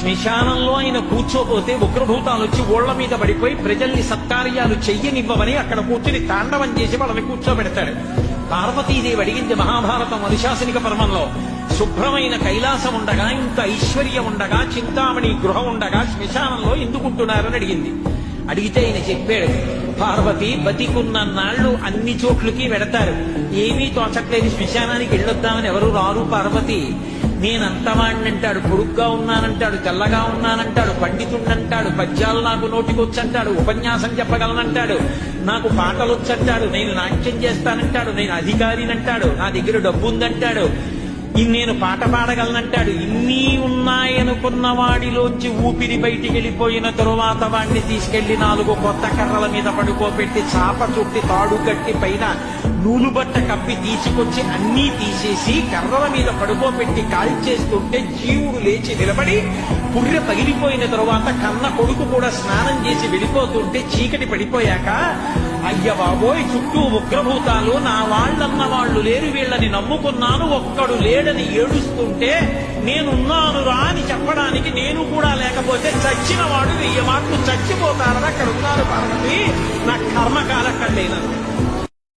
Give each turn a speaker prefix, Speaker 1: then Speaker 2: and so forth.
Speaker 1: శ్మశానంలో ఆయన కూర్చోపోతే ఉగ్రభూతాలు వచ్చి ఓళ్ల మీద పడిపోయి ప్రజల్ని సత్కార్యాలు చెయ్యనివ్వమని అక్కడ కూర్చుని తాండవం చేసి వాళ్ళని కూర్చోబెడతాడు. పార్వతీదేవి అడిగింది మహాభారతం అనుశాసనిక పర్వంలో, శుభ్రమైన కైలాసం ఉండగా, ఇంత ఐశ్వర్యం ఉండగా, చింతామణి గృహం ఉండగా శ్మశానంలో ఎందుకుంటున్నారని అడిగింది. అడిగితే ఆయన చెప్పాడు, పార్వతి బతికున్న నాళ్లు అన్ని చోట్లకి వెడతారు, ఏమీ తోచట్లేదు, శ్మశానానికి వెళ్ళొద్దామని ఎవరు రారు పార్వతి. నేనంతవాణ్ణంటాడు, పొడుగ్గా ఉన్నానంటాడు, తెల్లగా ఉన్నానంటాడు, పండితుండంటాడు, పద్యాలు నాకు నోటికొచ్చంటాడు, ఉపన్యాసం చెప్పగలనంటాడు, నాకు పాటలొచ్చంటాడు, నేను నాట్యం చేస్తానంటాడు, నేను అధికారినంటాడు, నా దగ్గర డబ్బు ఉందంటాడు, నేను పాట పాడగలనంటాడు. ఇన్ని ఉన్నాయనుకున్న వాడిలోంచి ఊపిరి బయటికి వెళ్ళిపోయిన తరువాత వాడిని తీసుకెళ్లి 4 కొత్త కర్రల మీద పడుకోబెట్టి చాప చుట్టి తాడు కట్టి పైన నూలుబట్ట కప్పి తీసుకొచ్చి అన్నీ తీసేసి కర్రల మీద పడుకోబెట్టి కాల్చేస్తుంటే జీవుడు లేచి నిలబడి పుర్రె పగిలిపోయిన తరువాత కన్న కొడుకు కూడా స్నానం చేసి వెళ్ళిపోతుంటే చీకటి పడిపోయాక, అయ్య బాబోయ్ చుట్టూ ఉగ్రభూతాలు, నా వాళ్ళన్న వాళ్ళు లేరు, వీళ్ళని నమ్ముకున్నాను, ఒక్కడు లేడని ఏడుస్తుంటే నేనున్నాను రా అని చెప్పడానికి నేను కూడా లేకపోతే చచ్చిన వాడు 1000 మాటలు చచ్చిపోతారని అక్కడ ఉన్నారు పార్వతి, నా కర్మకాలక్కడేనను.